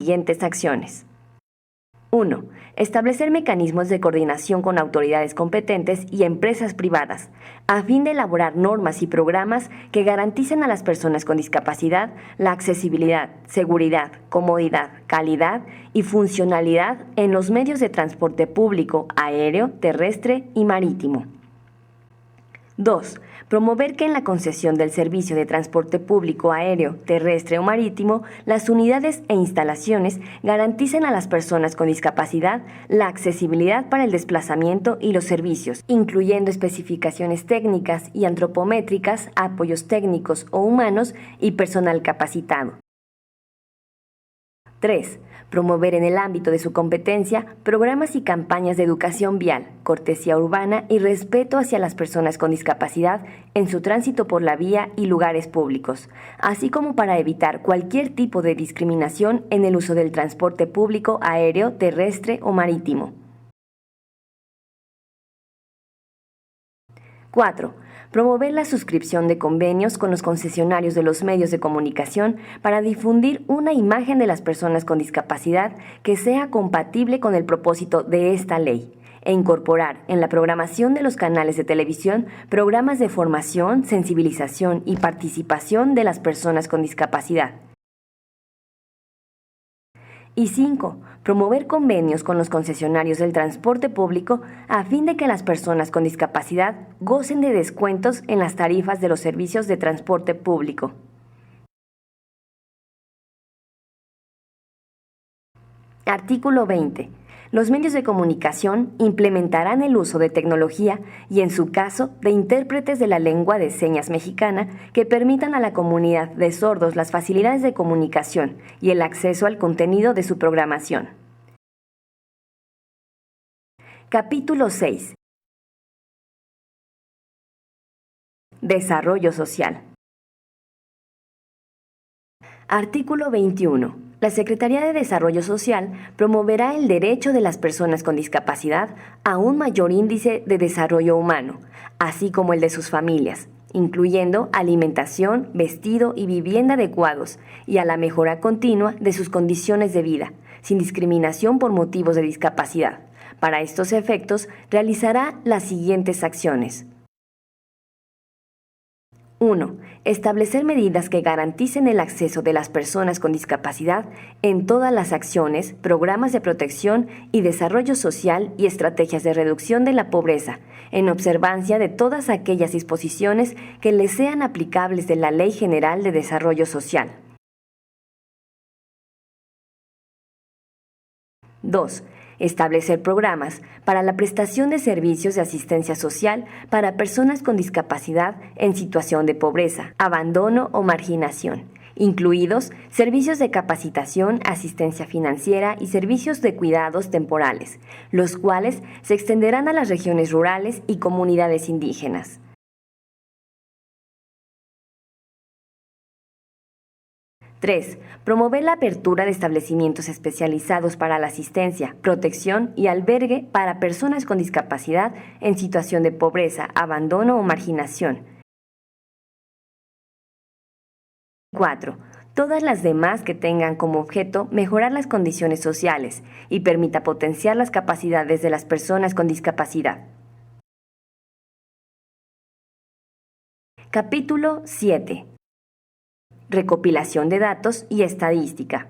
siguientes acciones. 1. Establecer mecanismos de coordinación con autoridades competentes y empresas privadas, a fin de elaborar normas y programas que garanticen a las personas con discapacidad la accesibilidad, seguridad, comodidad, calidad y funcionalidad en los medios de transporte público, aéreo, terrestre y marítimo. 2. Promover que en la concesión del servicio de transporte público aéreo, terrestre o marítimo, las unidades e instalaciones garanticen a las personas con discapacidad la accesibilidad para el desplazamiento y los servicios, incluyendo especificaciones técnicas y antropométricas, apoyos técnicos o humanos y personal capacitado. 3. Promover en el ámbito de su competencia programas y campañas de educación vial, cortesía urbana y respeto hacia las personas con discapacidad en su tránsito por la vía y lugares públicos, así como para evitar cualquier tipo de discriminación en el uso del transporte público aéreo, terrestre o marítimo. 4. Promover la suscripción de convenios con los concesionarios de los medios de comunicación para difundir una imagen de las personas con discapacidad que sea compatible con el propósito de esta ley, e incorporar en la programación de los canales de televisión programas de formación, sensibilización y participación de las personas con discapacidad. Y 5. Promover convenios con los concesionarios del transporte público a fin de que las personas con discapacidad gocen de descuentos en las tarifas de los servicios de transporte público. Artículo 20. Los medios de comunicación implementarán el uso de tecnología y, en su caso, de intérpretes de la lengua de señas mexicana que permitan a la comunidad de sordos las facilidades de comunicación y el acceso al contenido de su programación. Capítulo 6. Desarrollo social. Artículo 21. La Secretaría de Desarrollo Social promoverá el derecho de las personas con discapacidad a un mayor índice de desarrollo humano, así como el de sus familias, incluyendo alimentación, vestido y vivienda adecuados, y a la mejora continua de sus condiciones de vida, sin discriminación por motivos de discapacidad. Para estos efectos, realizará las siguientes acciones. 1. Establecer medidas que garanticen el acceso de las personas con discapacidad en todas las acciones, programas de protección y desarrollo social y estrategias de reducción de la pobreza, en observancia de todas aquellas disposiciones que les sean aplicables de la Ley General de Desarrollo Social. 2. Establecer programas para la prestación de servicios de asistencia social para personas con discapacidad en situación de pobreza, abandono o marginación, incluidos servicios de capacitación, asistencia financiera y servicios de cuidados temporales, los cuales se extenderán a las regiones rurales y comunidades indígenas. 3. Promover la apertura de establecimientos especializados para la asistencia, protección y albergue para personas con discapacidad en situación de pobreza, abandono o marginación. 4. Todas las demás que tengan como objeto mejorar las condiciones sociales y permita potenciar las capacidades de las personas con discapacidad. Capítulo 7. Recopilación de datos y estadística.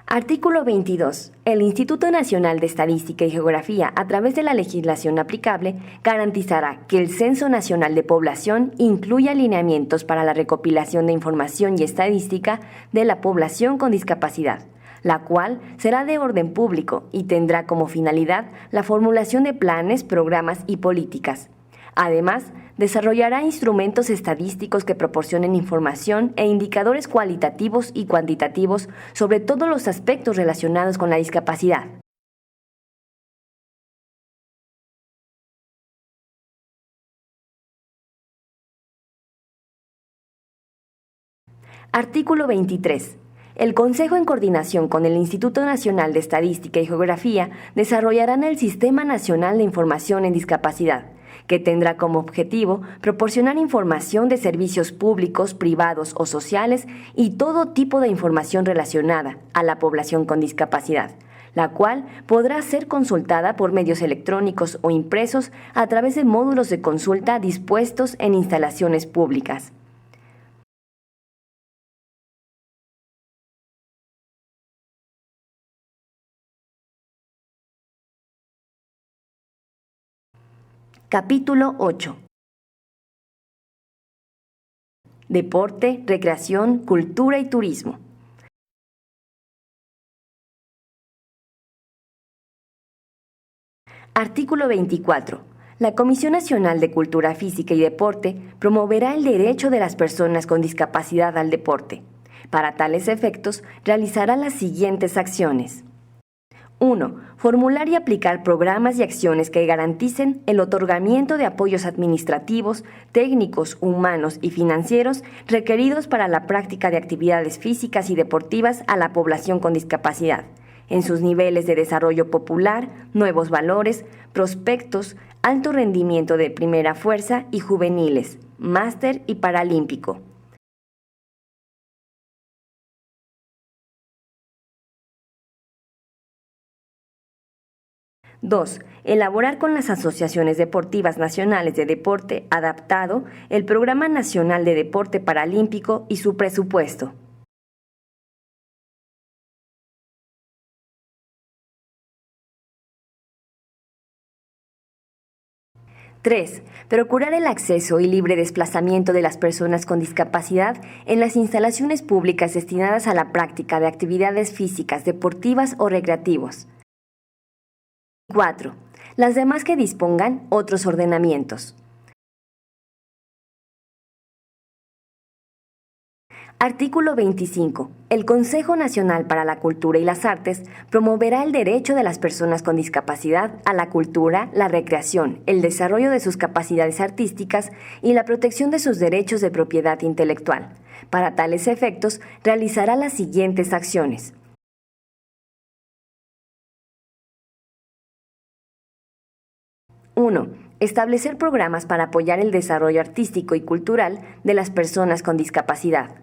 Artículo 22. El Instituto Nacional de Estadística y Geografía, a través de la legislación aplicable, garantizará que el Censo Nacional de Población incluya lineamientos para la recopilación de información y estadística de la población con discapacidad, la cual será de orden público y tendrá como finalidad la formulación de planes, programas y políticas. Además, desarrollará instrumentos estadísticos que proporcionen información e indicadores cualitativos y cuantitativos sobre todos los aspectos relacionados con la discapacidad. Artículo 23. El Consejo, en coordinación con el Instituto Nacional de Estadística y Geografía, desarrollarán el Sistema Nacional de Información en Discapacidad, que tendrá como objetivo proporcionar información de servicios públicos, privados o sociales y todo tipo de información relacionada a la población con discapacidad, la cual podrá ser consultada por medios electrónicos o impresos a través de módulos de consulta dispuestos en instalaciones públicas. Capítulo 8. Deporte, recreación, cultura y turismo. Artículo 24. La Comisión Nacional de Cultura Física y Deporte promoverá el derecho de las personas con discapacidad al deporte. Para tales efectos, realizará las siguientes acciones. 1. Formular y aplicar programas y acciones que garanticen el otorgamiento de apoyos administrativos, técnicos, humanos y financieros requeridos para la práctica de actividades físicas y deportivas a la población con discapacidad, en sus niveles de desarrollo popular, nuevos valores, prospectos, alto rendimiento de primera fuerza y juveniles, máster y paralímpico. 2. Elaborar con las asociaciones deportivas nacionales de deporte adaptado el Programa Nacional de Deporte Paralímpico y su presupuesto. 3. Procurar el acceso y libre desplazamiento de las personas con discapacidad en las instalaciones públicas destinadas a la práctica de actividades físicas, deportivas o recreativos. 4. Las demás que dispongan otros ordenamientos. Artículo 25. El Consejo Nacional para la Cultura y las Artes promoverá el derecho de las personas con discapacidad a la cultura, la recreación, el desarrollo de sus capacidades artísticas y la protección de sus derechos de propiedad intelectual. Para tales efectos, realizará las siguientes acciones. 1. Establecer programas para apoyar el desarrollo artístico y cultural de las personas con discapacidad.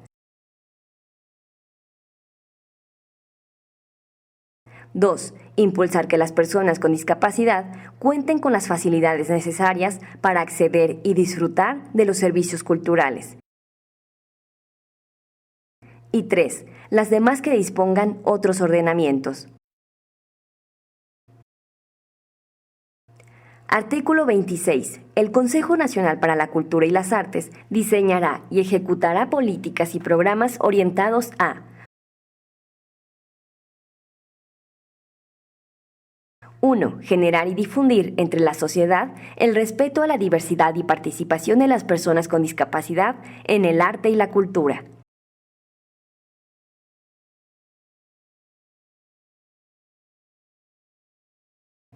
2. Impulsar que las personas con discapacidad cuenten con las facilidades necesarias para acceder y disfrutar de los servicios culturales. Y 3. Las demás que dispongan otros ordenamientos. Artículo 26. El Consejo Nacional para la Cultura y las Artes diseñará y ejecutará políticas y programas orientados a 1. Generar y difundir entre la sociedad el respeto a la diversidad y participación de las personas con discapacidad en el arte y la cultura.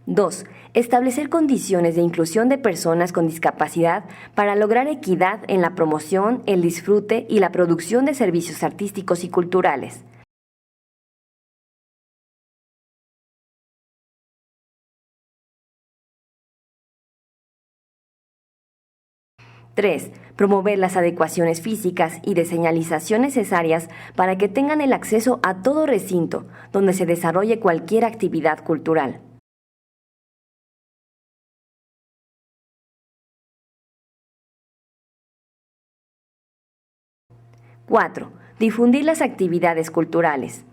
2. Establecer condiciones de inclusión de personas con discapacidad para lograr equidad en la promoción, el disfrute y la producción de servicios artísticos y culturales. 3. Promover las adecuaciones físicas y de señalización necesarias para que tengan el acceso a todo recinto donde se desarrolle cualquier actividad cultural. 4. Difundir las actividades culturales.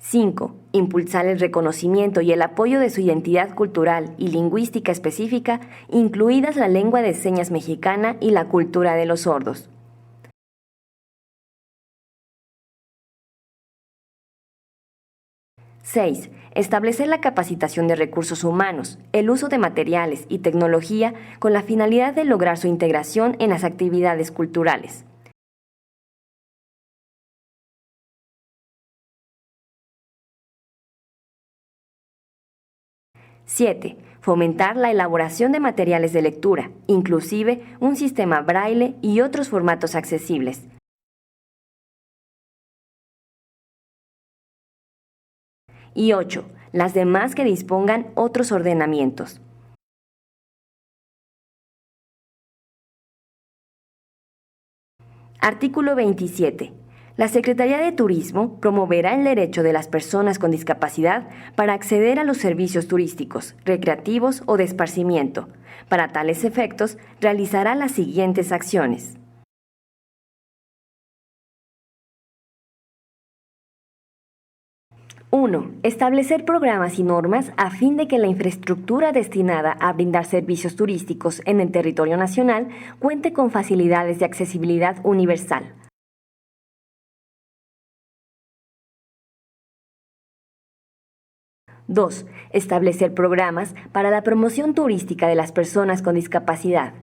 5. Impulsar el reconocimiento y el apoyo de su identidad cultural y lingüística específica, incluidas la lengua de señas mexicana y la cultura de los sordos. 6. Establecer la capacitación de recursos humanos, el uso de materiales y tecnología con la finalidad de lograr su integración en las actividades culturales. Siete. Fomentar la elaboración de materiales de lectura, inclusive un sistema braille y otros formatos accesibles. Y 8. Las demás que dispongan otros ordenamientos. Artículo 27. La Secretaría de Turismo promoverá el derecho de las personas con discapacidad para acceder a los servicios turísticos, recreativos o de esparcimiento. Para tales efectos, realizará las siguientes acciones. 1. Establecer programas y normas a fin de que la infraestructura destinada a brindar servicios turísticos en el territorio nacional cuente con facilidades de accesibilidad universal. 2. Establecer programas para la promoción turística de las personas con discapacidad.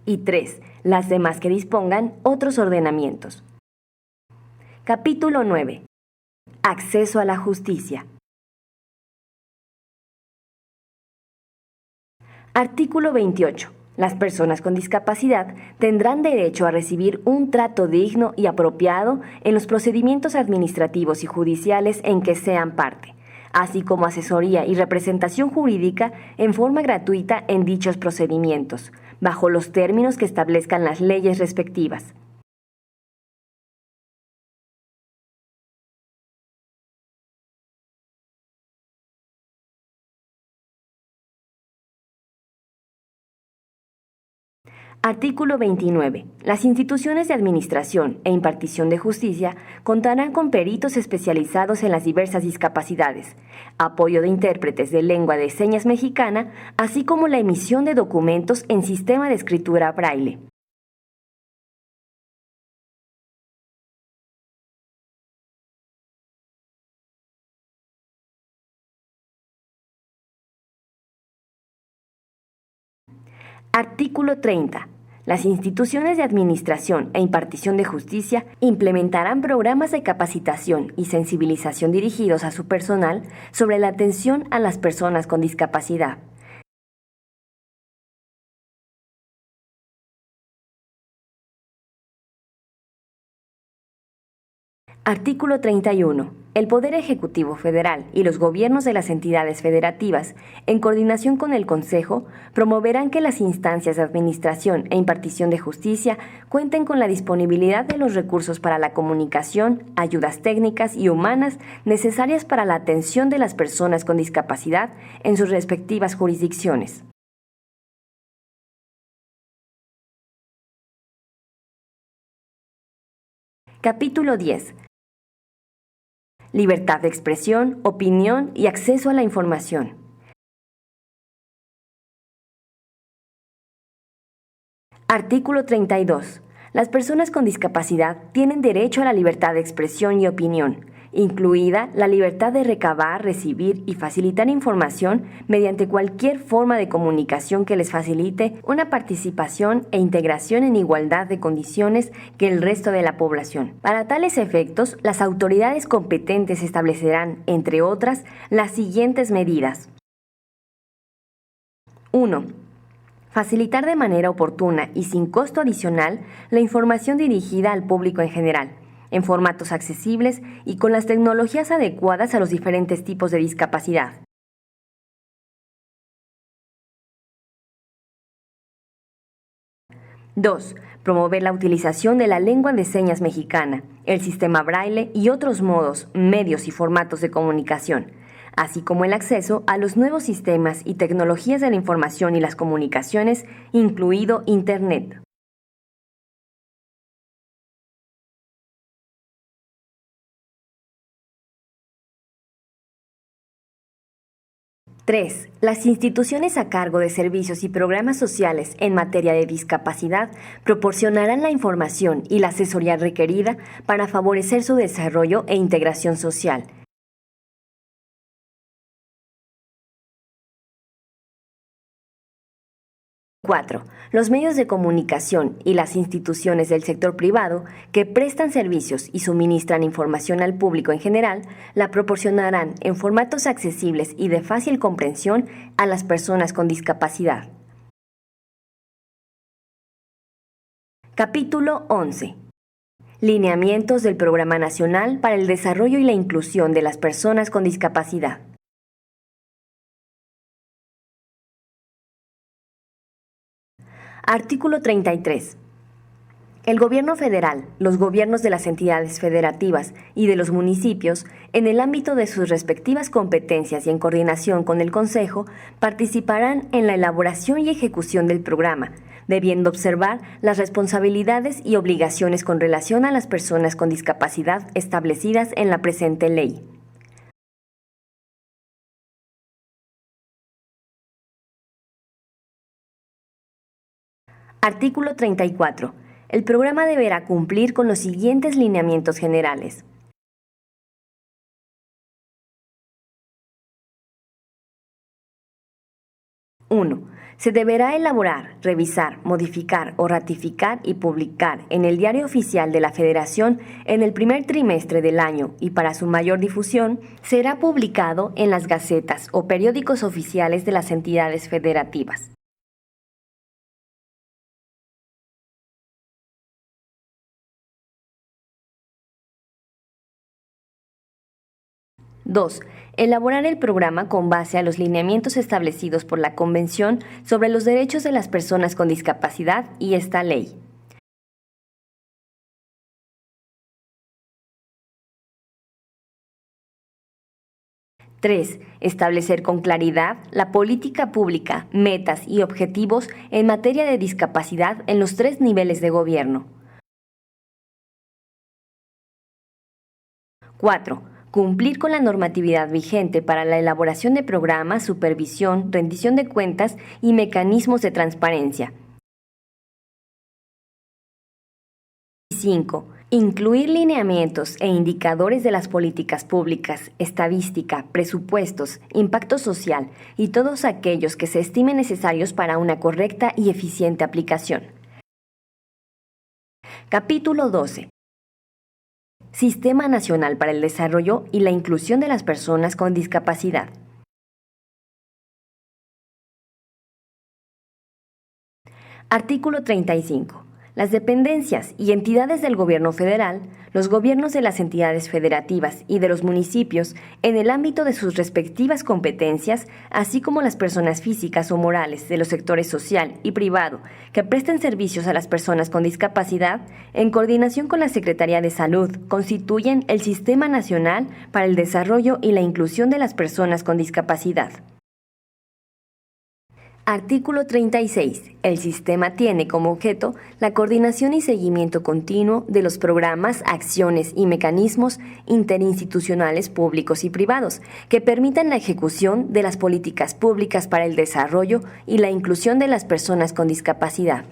Y 3. Las demás que dispongan otros ordenamientos. Capítulo 9. Acceso a la justicia. Artículo 28. Las personas con discapacidad tendrán derecho a recibir un trato digno y apropiado en los procedimientos administrativos y judiciales en que sean parte, así como asesoría y representación jurídica en forma gratuita en dichos procedimientos, bajo los términos que establezcan las leyes respectivas. Artículo 29. Las instituciones de administración e impartición de justicia contarán con peritos especializados en las diversas discapacidades, apoyo de intérpretes de lengua de señas mexicana, así como la emisión de documentos en sistema de escritura braille. Artículo 30. Las instituciones de administración e impartición de justicia implementarán programas de capacitación y sensibilización dirigidos a su personal sobre la atención a las personas con discapacidad. Artículo 31. El Poder Ejecutivo Federal y los gobiernos de las entidades federativas, en coordinación con el Consejo, promoverán que las instancias de administración e impartición de justicia cuenten con la disponibilidad de los recursos para la comunicación, ayudas técnicas y humanas necesarias para la atención de las personas con discapacidad en sus respectivas jurisdicciones. Capítulo 10. Libertad de expresión, opinión y acceso a la información. Artículo 32. Las personas con discapacidad tienen derecho a la libertad de expresión y opinión, incluida la libertad de recabar, recibir y facilitar información mediante cualquier forma de comunicación que les facilite una participación e integración en igualdad de condiciones que el resto de la población. Para tales efectos, las autoridades competentes establecerán, entre otras, las siguientes medidas. 1. Facilitar de manera oportuna y sin costo adicional la información dirigida al público en general, en formatos accesibles y con las tecnologías adecuadas a los diferentes tipos de discapacidad. 2. Promover la utilización de la lengua de señas mexicana, el sistema braille y otros modos, medios y formatos de comunicación, así como el acceso a los nuevos sistemas y tecnologías de la información y las comunicaciones, incluido Internet. 3. Las instituciones a cargo de servicios y programas sociales en materia de discapacidad proporcionarán la información y la asesoría requerida para favorecer su desarrollo e integración social. 4. Los medios de comunicación y las instituciones del sector privado que prestan servicios y suministran información al público en general la proporcionarán en formatos accesibles y de fácil comprensión a las personas con discapacidad. Capítulo 11. Lineamientos del Programa Nacional para el Desarrollo y la Inclusión de las Personas con Discapacidad. Artículo 33. El Gobierno federal, los gobiernos de las entidades federativas y de los municipios, en el ámbito de sus respectivas competencias y en coordinación con el Consejo, participarán en la elaboración y ejecución del programa, debiendo observar las responsabilidades y obligaciones con relación a las personas con discapacidad establecidas en la presente ley. Artículo 34. El programa deberá cumplir con los siguientes lineamientos generales. 1. Se deberá elaborar, revisar, modificar o ratificar y publicar en el Diario Oficial de la Federación en el primer trimestre del año y para su mayor difusión será publicado en las gacetas o periódicos oficiales de las entidades federativas. 2. Elaborar el programa con base a los lineamientos establecidos por la Convención sobre los Derechos de las Personas con Discapacidad y esta ley. 3. Establecer con claridad la política pública, metas y objetivos en materia de discapacidad en los 3 niveles de gobierno. 4. Cumplir con la normatividad vigente para la elaboración de programas, supervisión, rendición de cuentas y mecanismos de transparencia. 5. Incluir lineamientos e indicadores de las políticas públicas, estadística, presupuestos, impacto social y todos aquellos que se estimen necesarios para una correcta y eficiente aplicación. Capítulo 12. Sistema Nacional para el Desarrollo y la Inclusión de las Personas con Discapacidad. Artículo 35. Las dependencias y entidades del Gobierno federal, los gobiernos de las entidades federativas y de los municipios, en el ámbito de sus respectivas competencias, así como las personas físicas o morales de los sectores social y privado que presten servicios a las personas con discapacidad, en coordinación con la Secretaría de Salud, constituyen el Sistema Nacional para el Desarrollo y la Inclusión de las Personas con Discapacidad. Artículo 36. El sistema tiene como objeto la coordinación y seguimiento continuo de los programas, acciones y mecanismos interinstitucionales públicos y privados que permitan la ejecución de las políticas públicas para el desarrollo y la inclusión de las personas con discapacidad.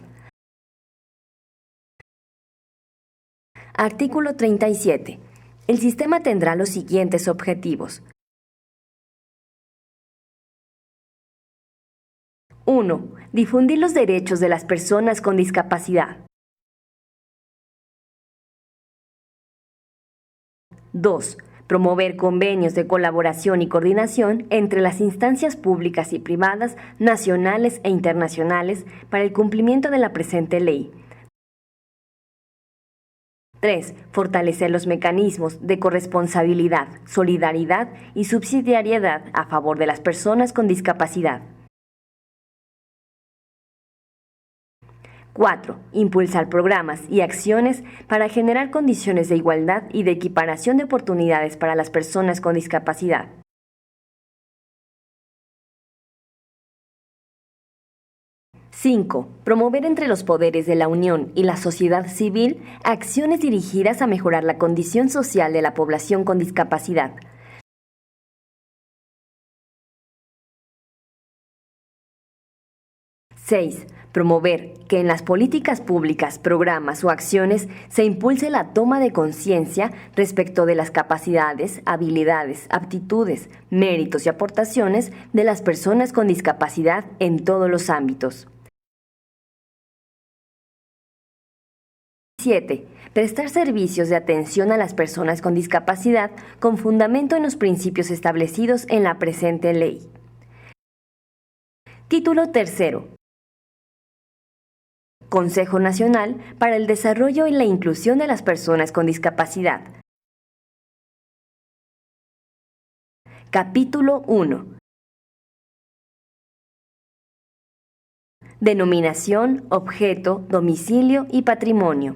Artículo 37. El sistema tendrá los siguientes objetivos. 1. Difundir los derechos de las personas con discapacidad. 2. Promover convenios de colaboración y coordinación entre las instancias públicas y privadas, nacionales e internacionales para el cumplimiento de la presente ley. 3. Fortalecer los mecanismos de corresponsabilidad, solidaridad y subsidiariedad a favor de las personas con discapacidad. 4. Impulsar programas y acciones para generar condiciones de igualdad y de equiparación de oportunidades para las personas con discapacidad. 5. Promover entre los poderes de la Unión y la sociedad civil acciones dirigidas a mejorar la condición social de la población con discapacidad. 6. Promover que en las políticas públicas, programas o acciones se impulse la toma de conciencia respecto de las capacidades, habilidades, aptitudes, méritos y aportaciones de las personas con discapacidad en todos los ámbitos. 7. Prestar servicios de atención a las personas con discapacidad con fundamento en los principios establecidos en la presente ley. Título 3. Consejo Nacional para el Desarrollo y la Inclusión de las Personas con Discapacidad. Capítulo 1. Denominación, objeto, domicilio y patrimonio.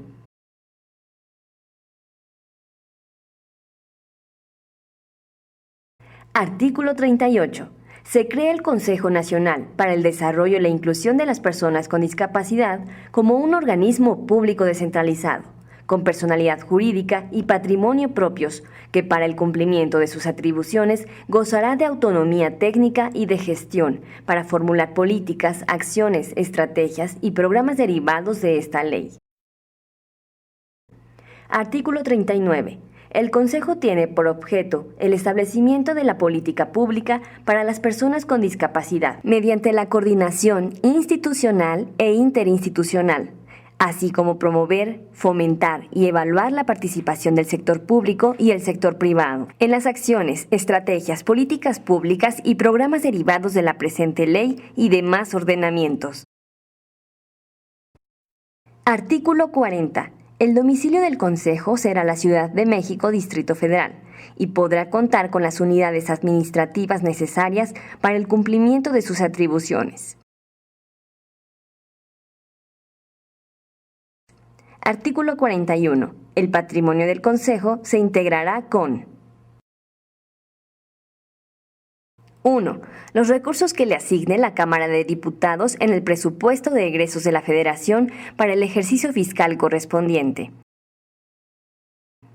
Artículo 38. Se crea el Consejo Nacional para el Desarrollo y la Inclusión de las Personas con Discapacidad como un organismo público descentralizado, con personalidad jurídica y patrimonio propios, que para el cumplimiento de sus atribuciones gozará de autonomía técnica y de gestión para formular políticas, acciones, estrategias y programas derivados de esta ley. Artículo 39. El Consejo tiene por objeto el establecimiento de la política pública para las personas con discapacidad mediante la coordinación institucional e interinstitucional, así como promover, fomentar y evaluar la participación del sector público y el sector privado en las acciones, estrategias, políticas públicas y programas derivados de la presente ley y demás ordenamientos. Artículo 40. El domicilio del Consejo será la Ciudad de México, Distrito Federal, y podrá contar con las unidades administrativas necesarias para el cumplimiento de sus atribuciones. Artículo 41. El patrimonio del Consejo se integrará con: 1. Los recursos que le asigne la Cámara de Diputados en el presupuesto de egresos de la Federación para el ejercicio fiscal correspondiente.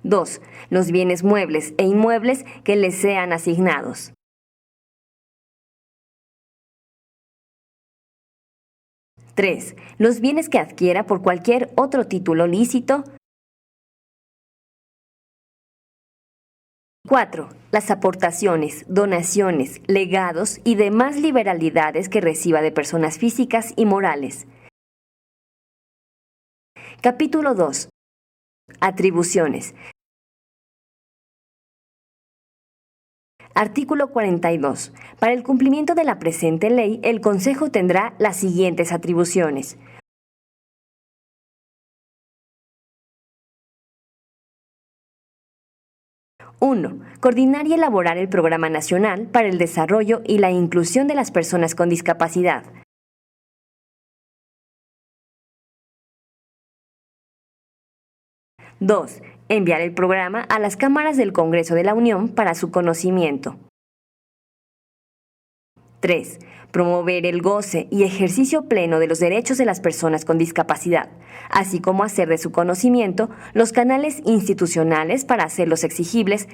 2. Los bienes muebles e inmuebles que les sean asignados. 3. Los bienes que adquiera por cualquier otro título lícito. 4. Las aportaciones, donaciones, legados y demás liberalidades que reciba de personas físicas y morales. Capítulo 2. Atribuciones. Artículo 42. Para el cumplimiento de la presente ley, el Consejo tendrá las siguientes atribuciones. 1. Coordinar y elaborar el Programa Nacional para el Desarrollo y la Inclusión de las Personas con Discapacidad. 2. Enviar el programa a las cámaras del Congreso de la Unión para su conocimiento. 3. Promover el goce y ejercicio pleno de los derechos de las personas con discapacidad, así como hacer de su conocimiento los canales institucionales para hacerlos exigibles